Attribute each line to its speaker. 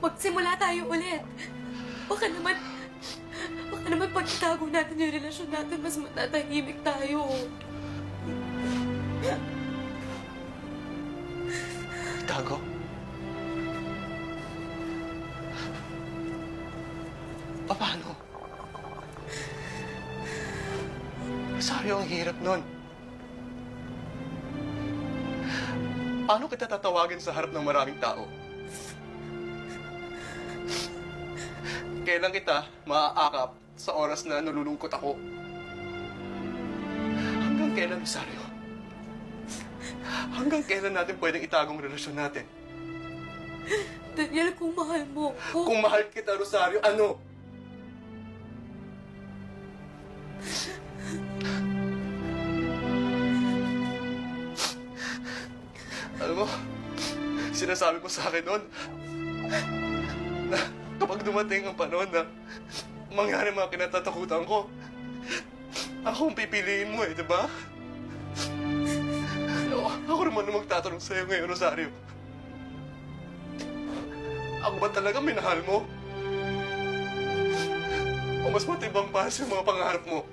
Speaker 1: magsimula tayo ulit. Baka naman pag itago natin yung relasyon natin, mas matatahimik tayo.
Speaker 2: Itago? Paano? Rosario, ang hirap nun. Paano kita tatawagin sa harap ng maraming tao? Kailan kita maaakap sa oras na nalulungkot ako? Hanggang kailan, Rosario? Hanggang kailan natin pwedeng itagong relasyon natin?
Speaker 1: Daniel, kung mahal mo ako...
Speaker 2: Kung mahal kita, Rosario, ano? Alam mo, sinasabi ko sa akin noon na kapag dumating ang panahon na mangyari mga kinatatakutan ko, ako ang pipiliin mo di ba? Ako naman na magtatanong sa'yo ngayon, Rosario. Ako ba talaga minahal mo? O mas matibang pa sa mga pangarap mo?